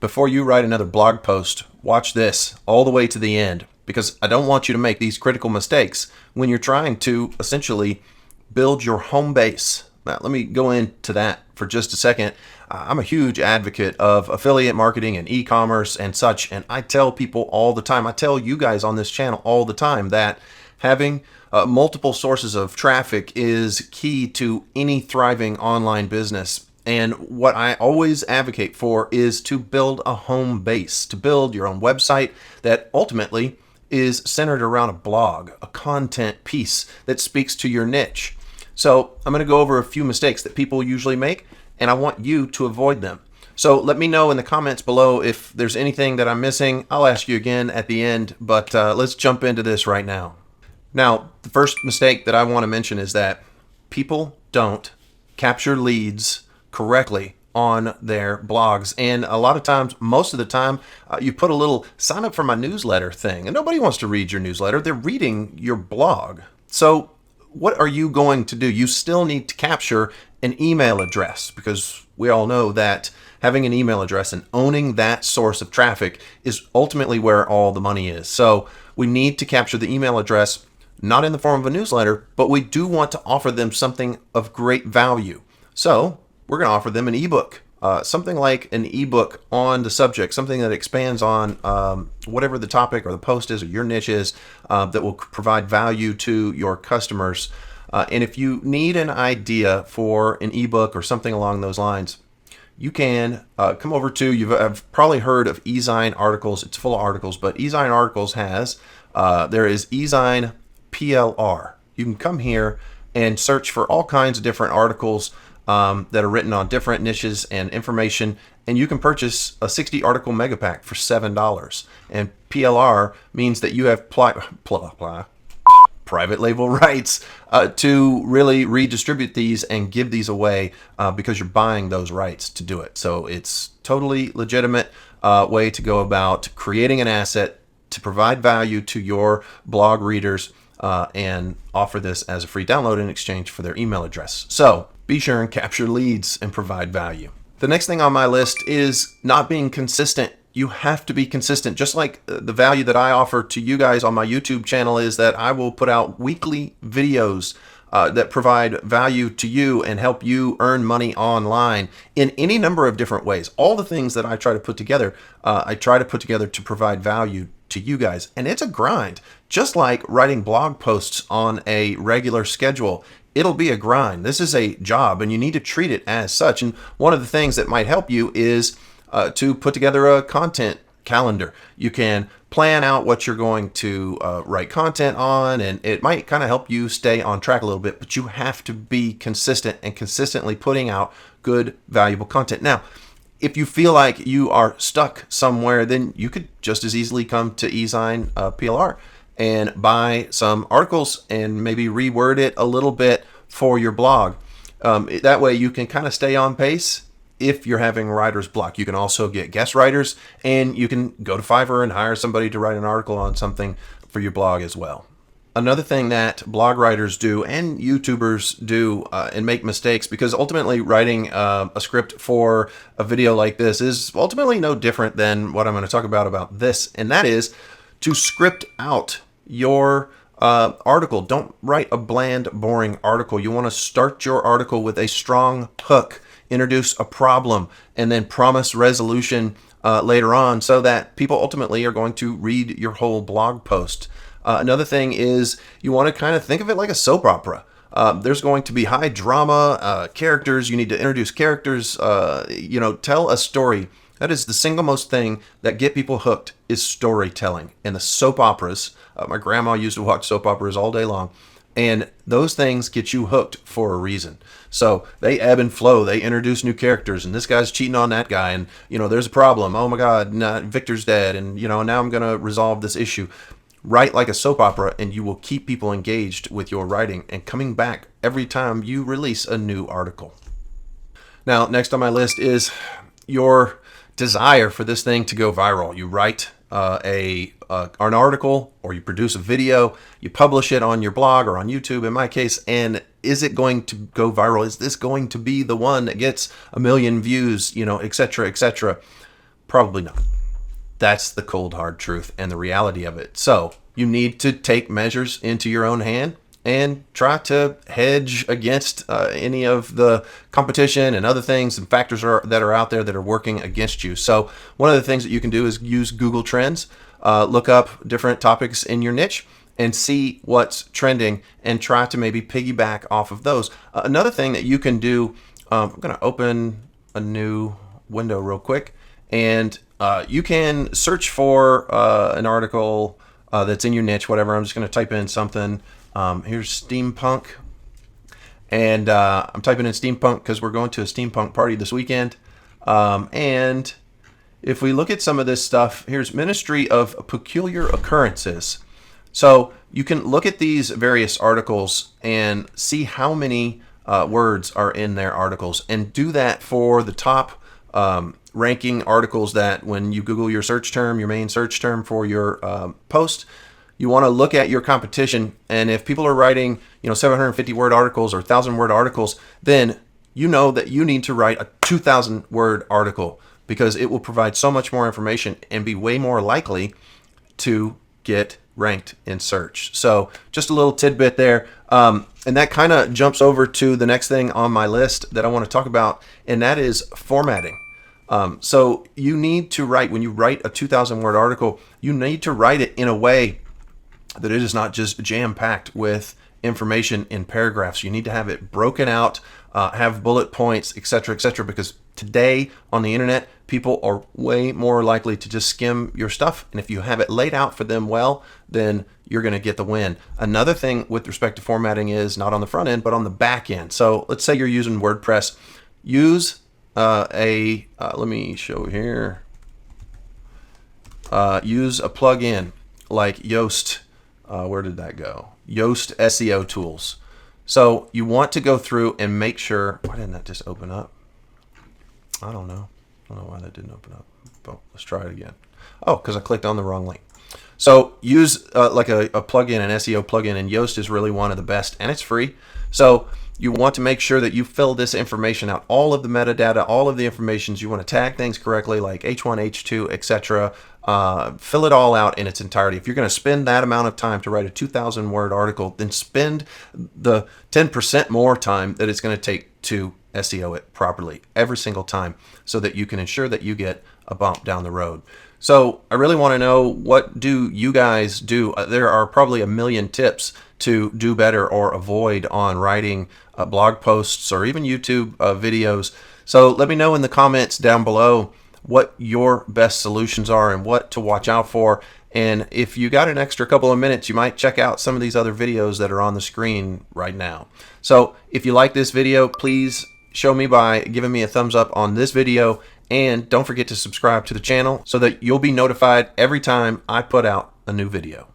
Before you write another blog post, watch this all the way to the end because I don't want you to make these critical mistakes when you're trying to essentially build your home base. Now, let me go into that for just a second. I'm a huge advocate of affiliate marketing and e-commerce and such, and I tell people all the time, I tell you guys on this channel all the time that having multiple sources of traffic is key to any thriving online business. And what I always advocate for is to build a home base, to build your own website that ultimately is centered around a blog, a content piece that speaks to your niche. So I'm going to go over a few mistakes that people usually make, and I want you to avoid them. So let me know in the comments below if there's anything that I'm missing. I'll ask you again at the end, but let's jump into this right now. Now, the first mistake that I want to mention is that people don't capture leads correctly on their blogs. And a lot of times, most of the time, you put a little sign up for my newsletter thing, and nobody wants to read your newsletter. They're reading your blog. So what are you going to do? You still need to capture an email address because we all know that having an email address and owning that source of traffic is ultimately where all the money is. So we need to capture the email address, not in the form of a newsletter, but we do want to offer them something of great value. So we're going to offer them an ebook, something like an ebook on the subject, something that expands on whatever the topic or the post is or your niche is, that will provide value to your customers. And if you need an idea for an ebook or something along those lines, you can come over to, I've probably heard of eZine Articles. It's full of articles, but eZine Articles has, there is eZine PLR. You can come here and search for all kinds of different articles that are written on different niches and information, and you can purchase a 60 article mega pack for $7. And PLR means that you have private label rights to really redistribute these and give these away because you're buying those rights to do it. So it's totally legitimate way to go about creating an asset to provide value to your blog readers and offer this as a free download in exchange for their email address. So be sure and capture leads and provide value. The next thing on my list is not being consistent. You have to be consistent. Just like the value that I offer to you guys on my YouTube channel is that I will put out weekly videos that provide value to you and help you earn money online in any number of different ways. All the things that I try to put together, to provide value to you guys. And it's a grind. Just like writing blog posts on a regular schedule, it'll be a grind. This is a job and you need to treat it as such. And one of the things that might help you is to put together a content calendar. You can plan out what you're going to write content on, and it might kind of help you stay on track a little bit, but you have to be consistent and consistently putting out good, valuable content. Now, if you feel like you are stuck somewhere, then you could just as easily come to eZine PLR and buy some articles and maybe reword it a little bit for your blog. That way you can kind of stay on pace if you're having writer's block. You can also get guest writers, and you can go to Fiverr and hire somebody to write an article on something for your blog as well. Another thing that blog writers do and YouTubers do and make mistakes, because ultimately writing a script for a video like this is ultimately no different than what I'm going to talk about this, and that is to script out your article. Don't write a bland, boring article. You want to start your article with a strong hook, introduce a problem, and then promise resolution later on so that people ultimately are going to read your whole blog post. Another thing is you want to kind of think of it like a soap opera. There's going to be high drama, characters. You need to introduce characters, tell a story. That is the single most thing that get people hooked is storytelling. And the soap operas, my grandma used to watch soap operas all day long, and those things get you hooked for a reason. So they ebb and flow. They introduce new characters, and this guy's cheating on that guy, and there's a problem. Oh my God, Victor's dead, and now I'm gonna resolve this issue. Write like a soap opera, and you will keep people engaged with your writing and coming back every time you release a new article. Now, next on my list is your desire for this thing to go viral. You write an article, or you produce a video, you publish it on your blog or on YouTube in my case, and is it going to go viral? Is this going to be the one that gets 1 million views, etc., etc.? Probably not. That's the cold, hard truth and the reality of it. So you need to take measures into your own hand and try to hedge against any of the competition and other things and factors that are out there that are working against you. So one of the things that you can do is use Google Trends, look up different topics in your niche and see what's trending and try to maybe piggyback off of those. Another thing that you can do, I'm going to open a new window real quick, and you can search for an article that's in your niche, whatever. I'm just going to type in something. Here's steampunk, and I'm typing in steampunk because we're going to a steampunk party this weekend. And if we look at some of this stuff, here's Ministry of Peculiar Occurrences. So you can look at these various articles and see how many words are in their articles, and do that for the top ranking articles that when you Google your search term, your main search term for your post, you want to look at your competition. And if people are writing, 750 word articles or 1,000 word articles, then you know that you need to write a 2,000 word article, because it will provide so much more information and be way more likely to get ranked in search. So just a little tidbit there. And that kind of jumps over to the next thing on my list that I want to talk about, and that is formatting. So you need to write, when you write a 2,000 word article, you need to write it in a way that it is not just jam-packed with information in paragraphs. You need to have it broken out, have bullet points, etc., because today on the internet, people are way more likely to just skim your stuff. And if you have it laid out for them well, then you're going to get the win. Another thing with respect to formatting is not on the front end, but on the back end. So let's say you're using WordPress. Use let me show here. Use a plugin like Yoast. Where did that go? Yoast SEO tools. So you want to go through and make sure. Why didn't that just open up? I don't know why that didn't open up. But let's try it again. Oh, because I clicked on the wrong link. So use like a plugin, an SEO plugin, and Yoast is really one of the best, and it's free. So you want to make sure that you fill this information out, all of the metadata, all of the information. You want to tag things correctly, like H1, H2, etc. Fill it all out in its entirety. If you're going to spend that amount of time to write a 2,000 word article, then spend the 10% more time that it's going to take to SEO it properly every single time, so that you can ensure that you get a bump down the road. So I really want to know, what do you guys do? There are probably a million tips to do better or avoid on writing blog posts or even YouTube videos. So let me know in the comments down below what your best solutions are and what to watch out for. And if you got an extra couple of minutes, you might check out some of these other videos that are on the screen right now. So if you like this video, please show me by giving me a thumbs up on this video, and don't forget to subscribe to the channel so that you'll be notified every time I put out a new video.